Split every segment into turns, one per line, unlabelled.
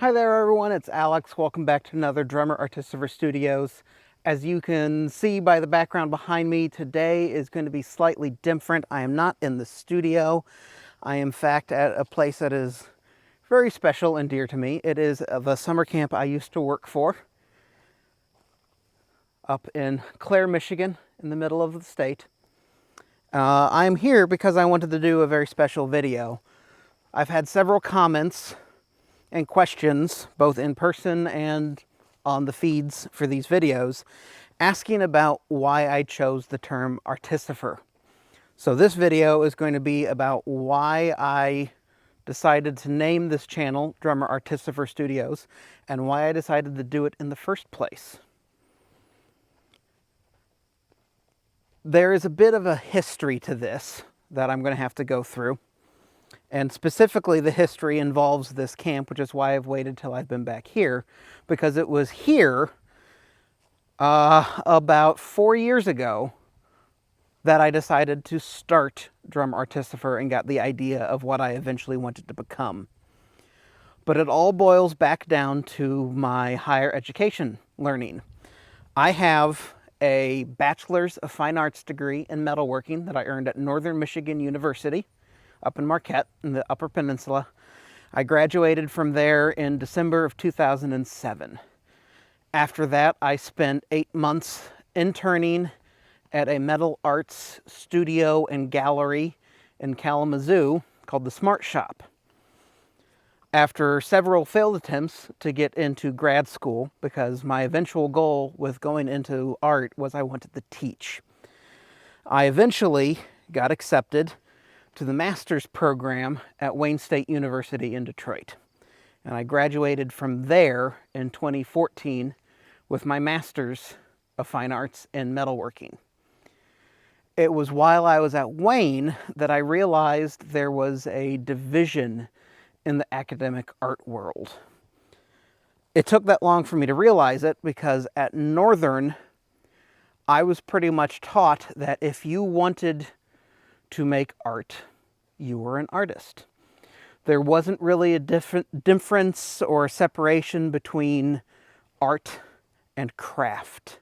Hi there everyone, it's Alex. Welcome back to another Drummer Artificer Studios. As you can see by the background behind me, today is going to be slightly different. I am not in the studio. I am in fact at a place that is very special and dear to me. It is the summer camp I used to work for up in Clare, Michigan, in the middle of the state. I'm here because I wanted to do a very special video. I've had several comments and questions, both in person and on the feeds for these videos, asking about why I chose the term artificer. So this video is going to be about why I decided to name this channel Drummer Artificer Studios and why I decided to do it in the first place. There is a bit of a history to this that I'm going to have to go through. And specifically, the history involves this camp, which is why I've waited till I've been back here, because it was here about 4 years ago that I decided to start Drummer Artificer and got the idea of what I eventually wanted to become. But it all boils back down to my higher education learning. I have a Bachelor's of Fine Arts degree in metalworking that I earned at Northern Michigan University up in Marquette in the Upper Peninsula. I graduated from there in December of 2007. After that, I spent 8 months interning at a metal arts studio and gallery in Kalamazoo called the Smart Shop. After several failed attempts to get into grad school, because my eventual goal with going into art was I wanted to teach, I eventually got accepted to the master's program at Wayne State University in Detroit. And I graduated from there in 2014 with my master's of fine arts in metalworking. It was while I was at Wayne that I realized there was a division in the academic art world. It took that long for me to realize it because at Northern, I was pretty much taught that if you wanted to make art, you were an artist. There wasn't really a difference or a separation between art and craft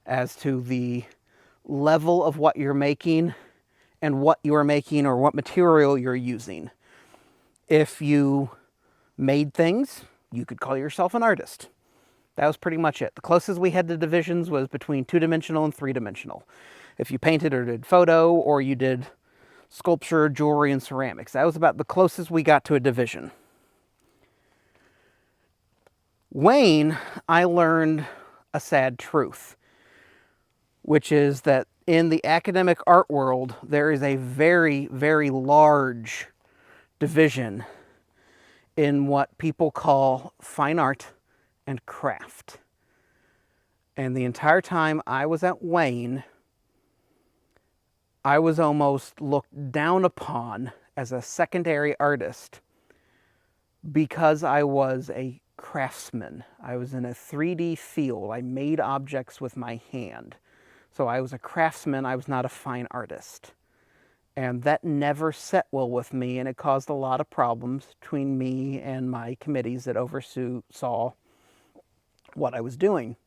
as to the level of what you're making and what you're making or what material you're using. If you made things, you could call yourself an artist. That was pretty much it. The closest we had to divisions was between 2-dimensional and 3-dimensional. If you painted or did photo or you did sculpture, jewelry, and ceramics, that was about the closest we got to a division. Wayne, I learned a sad truth, which is that in the academic art world, there is a very, very large division in what people call fine art and craft. And the entire time I was at Wayne, I was almost looked down upon as a secondary artist because I was a craftsman. I was in a 3D field. I made objects with my hand. So I was a craftsman. I was not a fine artist. And that never set well with me, and it caused a lot of problems between me and my committees that oversaw what I was doing.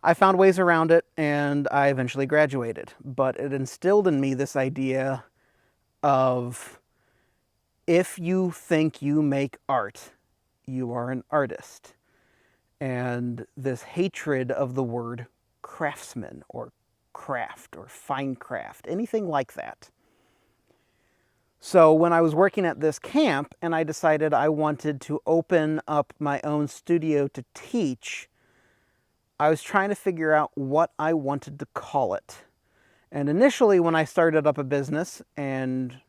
I found ways around it, and I eventually graduated. But it instilled in me this idea of, if you think you make art, you are an artist. And this hatred of the word craftsman or craft or fine craft, anything like that. So when I was working at this camp and I decided I wanted to open up my own studio to teach, I was trying to figure out what I wanted to call it. And initially when I started up a business and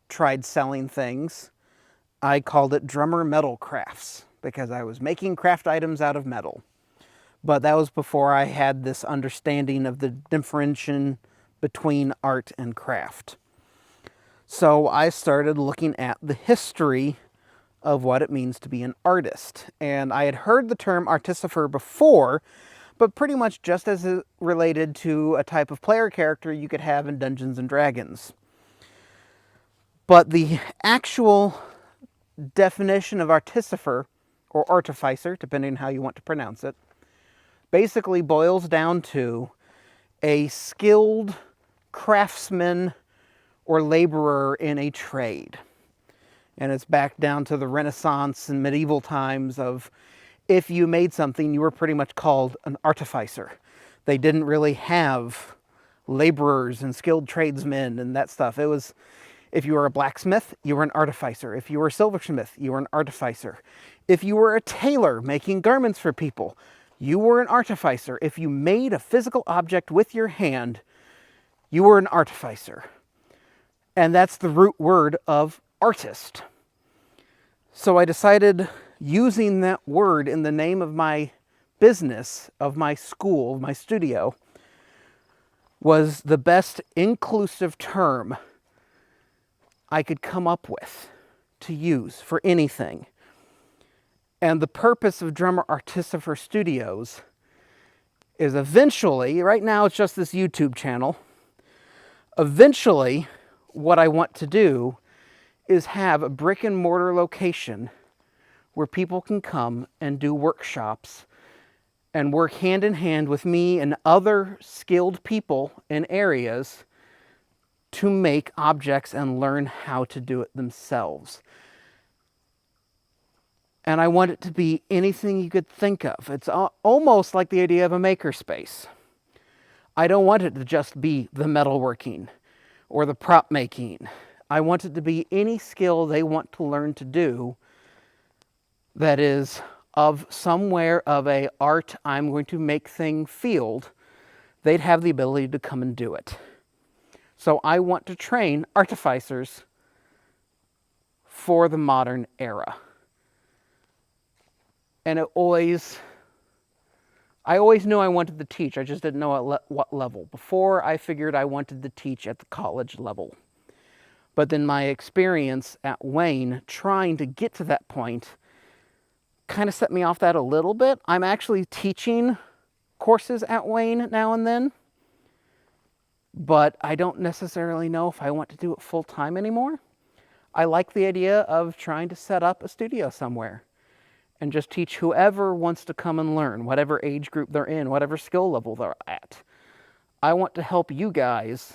tried selling things, I called it Drummer Metal Crafts because I was making craft items out of metal. But that was before I had this understanding of the differentiation between art and craft. So I started looking at the history of what it means to be an artist. And I had heard the term artificer before, but pretty much just as it related to a type of player character you could have in Dungeons and Dragons. But the actual definition of artificer or artificer, depending on how you want to pronounce it, basically boils down to a skilled craftsman or laborer in a trade. And it's back down to the Renaissance and medieval times of, if you made something, you were pretty much called an artificer. They didn't really have laborers and skilled tradesmen and that stuff. It was, if you were a blacksmith, you were an artificer. If you were a silversmith, you were an artificer. If you were a tailor making garments for people, you were an artificer. If you made a physical object with your hand, you were an artificer. And that's the root word of artist. So I decided, using that word in the name of my business, of my school, of my studio, was the best inclusive term I could come up with to use for anything. And the purpose of Drummer Artificer Studios is eventually, right now it's just this YouTube channel, eventually what I want to do is have a brick and mortar location where people can come and do workshops and work hand in hand with me and other skilled people in areas to make objects and learn how to do it themselves. And I want it to be anything you could think of. It's almost like the idea of a makerspace. I don't want it to just be the metalworking or the prop making. I want it to be any skill they want to learn to do that is of somewhere of a art, I'm going to make thing field. They'd have the ability to come and do it. So I want to train artificers for the modern era. And I always knew I wanted to teach. I just didn't know at what level. Before, I figured I wanted to teach at the college level. But then my experience at Wayne trying to get to that point kind of set me off that a little bit. I'm actually teaching courses at Wayne now and then, but I don't necessarily know if I want to do it full time anymore. I like the idea of trying to set up a studio somewhere and just teach whoever wants to come and learn, whatever age group they're in, whatever skill level they're at. I want to help you guys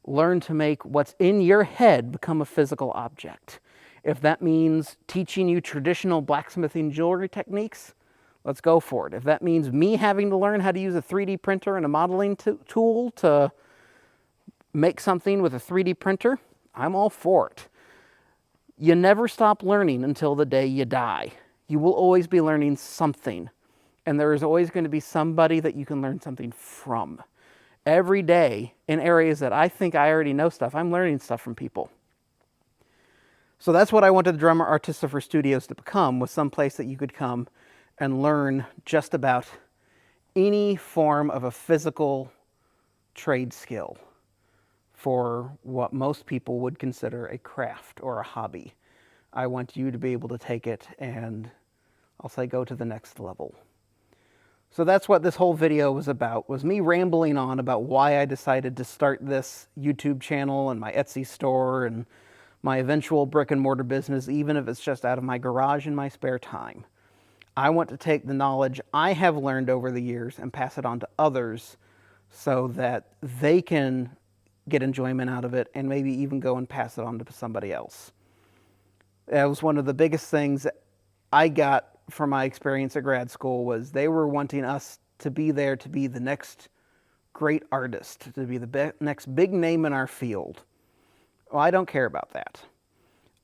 learn to make what's in your head become a physical object. If that means teaching you traditional blacksmithing jewelry techniques, let's go for it. If that means me having to learn how to use a 3D printer and a modeling tool to make something with a 3D printer, I'm all for it. You never stop learning until the day you die. You will always be learning something, and there is always going to be somebody that you can learn something from. Every day, in areas that I think I already know stuff, I'm learning stuff from people. So that's what I wanted the Drummer Artificer Studios to become, was some place that you could come and learn just about any form of a physical trade skill for what most people would consider a craft or a hobby. I want you to be able to take it and, I'll say, go to the next level. So that's what this whole video was about, was me rambling on about why I decided to start this YouTube channel and my Etsy store and my eventual brick and mortar business, even if it's just out of my garage in my spare time. I want to take the knowledge I have learned over the years and pass it on to others so that they can get enjoyment out of it and maybe even go and pass it on to somebody else. That was one of the biggest things I got from my experience at grad school, was they were wanting us to be there to be the next great artist, to be the next big name in our field. Well, I don't care about that.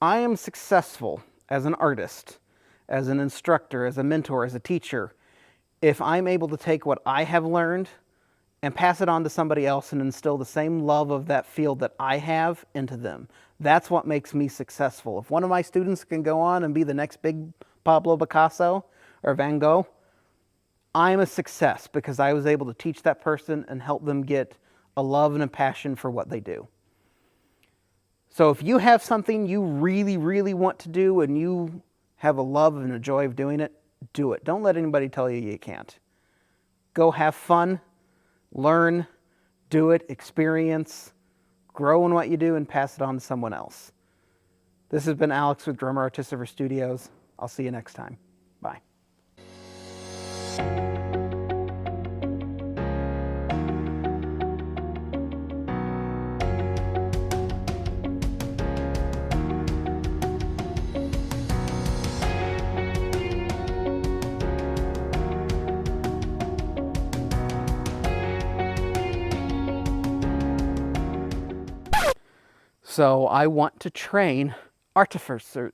I am successful as an artist, as an instructor, as a mentor, as a teacher, if I'm able to take what I have learned and pass it on to somebody else and instill the same love of that field that I have into them. That's what makes me successful. If one of my students can go on and be the next big Pablo Picasso or Van Gogh, I'm a success because I was able to teach that person and help them get a love and a passion for what they do. So if you have something you really, really want to do and you have a love and a joy of doing it, do it. Don't let anybody tell you you can't. Go have fun, learn, do it, experience, grow in what you do, and pass it on to someone else. This has been Alex with Drummer Artificer Studios. I'll see you next time. So I want to train artificers